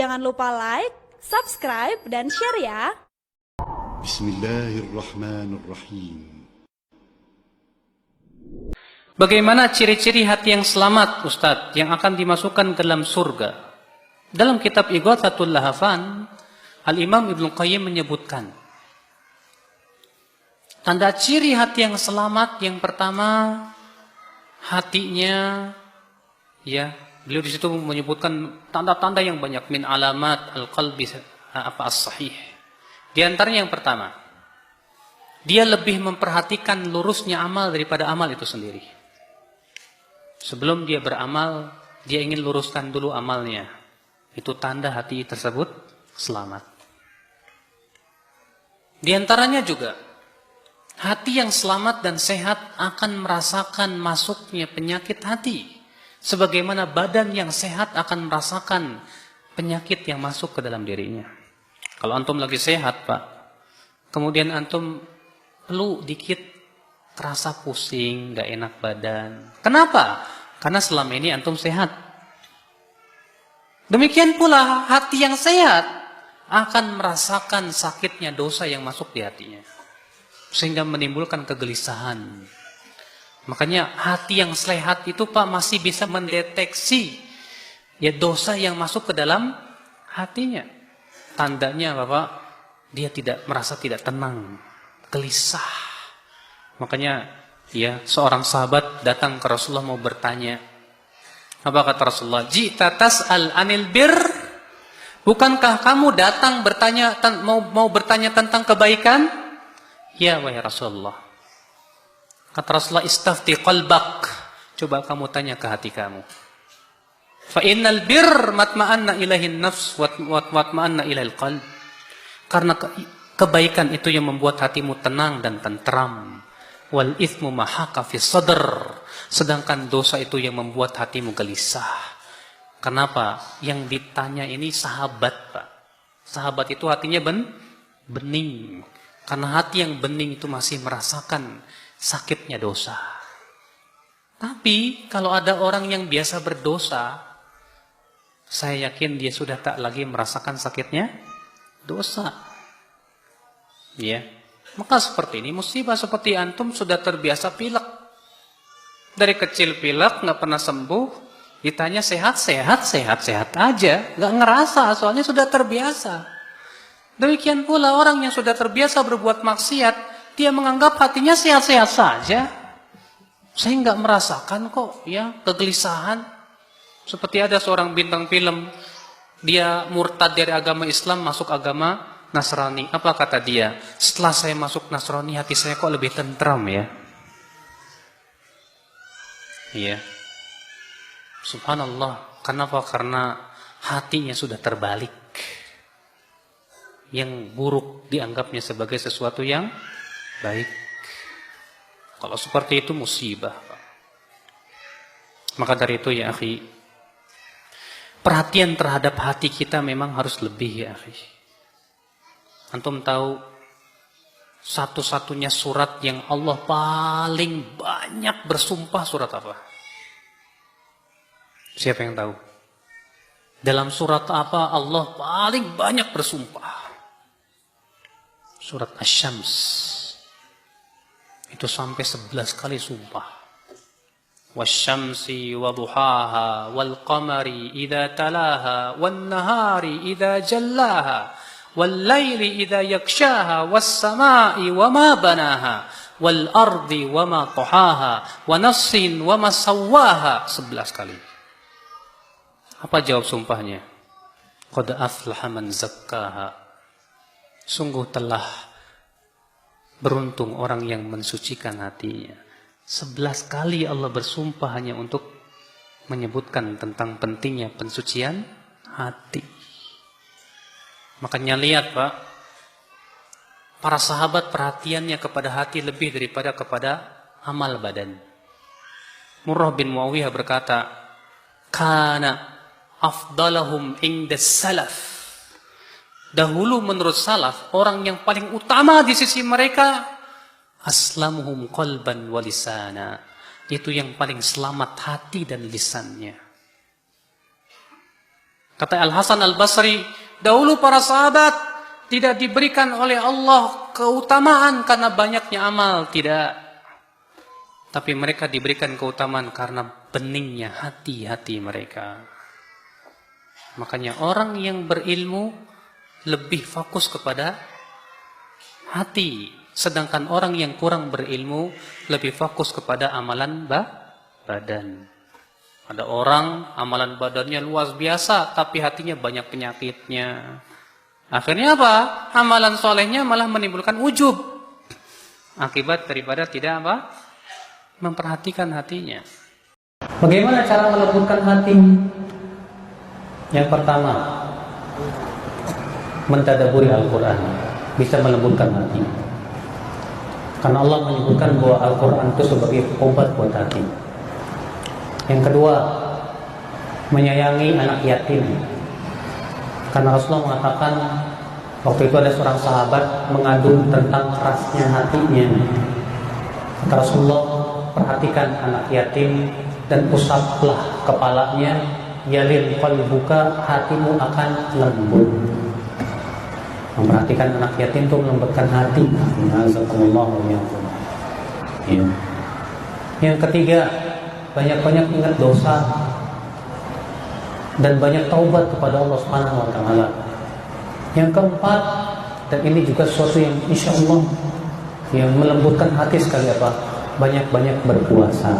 Jangan lupa like, subscribe, dan share ya. Bismillahirrahmanirrahim. Bagaimana ciri-ciri hati yang selamat, Ustadz, yang akan dimasukkan ke dalam surga? Dalam kitab Ighathatul Lahafan, Al-Imam Ibnu Qayyim menyebutkan, tanda ciri hati yang selamat yang pertama, hatinya, ya, beliau di situ menyebutkan tanda-tanda yang banyak, min alamat al-qalbi as-sahih. Di antaranya yang pertama, dia lebih memperhatikan lurusnya amal daripada amal itu sendiri. Sebelum dia beramal, dia ingin luruskan dulu amalnya. Itu tanda hati tersebut selamat. Di antaranya juga, hati yang selamat dan sehat akan merasakan masuknya penyakit hati. Sebagaimana badan yang sehat akan merasakan penyakit yang masuk ke dalam dirinya. Kalau antum lagi sehat, Pak, kemudian antum perlu dikit terasa pusing, gak enak badan. Kenapa? Karena selama ini antum sehat. Demikian pula hati yang sehat akan merasakan sakitnya dosa yang masuk di hatinya. Sehingga menimbulkan kegelisahan. Makanya hati yang sehat itu, Pak, masih bisa mendeteksi ya dosa yang masuk ke dalam hatinya. Tandanya, Bapak, dia merasa tidak tenang, gelisah. Makanya ya seorang sahabat datang ke Rasulullah mau bertanya. Apa kata Rasulullah? Ji'ta tas'al anil bir. Bukankah kamu datang bertanya mau bertanya tentang kebaikan? Ya, wahai Rasulullah. Kata Rasulullah, istafti qalbak. Coba kamu tanya ke hati kamu. Fa innal bir matma'anna ilaihin nafs wa matma'anna ilail qalb. Karena kebaikan itu yang membuat hatimu tenang dan tentram. Wal ithmu mahaka fi sadr. Sedangkan dosa itu yang membuat hatimu gelisah. Kenapa? Yang ditanya ini sahabat, Pak. Sahabat itu hatinya bening. Karena hati yang bening itu masih merasakan sakitnya dosa. Tapi kalau ada orang yang biasa berdosa, saya yakin dia sudah tak lagi merasakan sakitnya dosa. Ya. Maka seperti ini, musibah seperti antum sudah terbiasa pilek. Dari kecil pilek, nggak pernah sembuh, ditanya sehat aja, nggak ngerasa, soalnya sudah terbiasa. Demikian pula orang yang sudah terbiasa berbuat maksiat, dia menganggap hatinya sehat-sehat saja. Saya nggak merasakan kok, ya, kegelisahan. Seperti ada seorang bintang film, dia murtad dari agama Islam, masuk agama Nasrani. Apa kata dia? Setelah saya masuk Nasrani, hati saya kok lebih tentram ya. Iya. Subhanallah. Kenapa? Karena hatinya sudah terbalik. Yang buruk dianggapnya sebagai sesuatu yang baik. Kalau seperti itu musibah. Maka dari itu ya akhi, perhatian terhadap hati kita memang harus lebih ya akhi. Antum tahu satu-satunya surat yang Allah paling banyak bersumpah surat apa? Siapa yang tahu? Dalam surat apa Allah paling banyak bersumpah? Surat Asy-Syams. Itu sampai 11 kali sumpah. Wasyamsi waduhaha wal qamari idza talaha wan nahari idza jallaha wal-laili idza yakshaha was-samaa'i wama banaha wal-ardi wama tahaha wa nafsin wama sawwaha. 11 kali. Apa jawab sumpahnya? Qad aflaha man zakkaha. Sungguh telah beruntung orang yang mensucikan hatinya. 11 kali Allah bersumpah hanya untuk menyebutkan tentang pentingnya pensucian hati. Makanya lihat, Pak, para sahabat perhatiannya kepada hati lebih daripada kepada amal badan. Murrah bin Muawiyah berkata, kana afdalahum indas salaf. Dahulu menurut salaf, orang yang paling utama di sisi mereka, aslamuhum qalban wa lisana. Itu yang paling selamat hati dan lisannya. Kata Al-Hasan Al-Basri, dahulu para sahabat tidak diberikan oleh Allah keutamaan karena banyaknya amal, tidak. Tapi mereka diberikan keutamaan karena beningnya hati-hati mereka. Makanya orang yang berilmu lebih fokus kepada hati. Sedangkan orang yang kurang berilmu lebih fokus kepada amalan badan. Ada orang amalan badannya luas biasa, tapi hatinya banyak penyakitnya. Akhirnya apa? Amalan solehnya malah menimbulkan ujub. Akibat daripada tidak apa? Memperhatikan hatinya. Bagaimana cara melembutkan hati? Yang pertama, mentadaburi Al-Quran bisa melembutkan hati. Karena Allah menyebutkan bahwa Al-Quran itu sebagai obat buat hati. Yang kedua, menyayangi anak yatim. Karena Rasulullah mengatakan, waktu itu ada seorang sahabat mengadu tentang kerasnya hatinya. Kata Rasulullah, perhatikan anak yatim dan usaplah kepalanya, yalin qalbuka, hatimu akan lembut. Memperhatikan anak yatim itu melembutkan hati. Yang ketiga, banyak-banyak ingat dosa dan banyak taubat kepada Allah Subhanahu wa taala. Yang keempat, dan ini juga sesuatu yang insya Allah yang melembutkan hati sekali apa? Banyak-banyak berpuasa.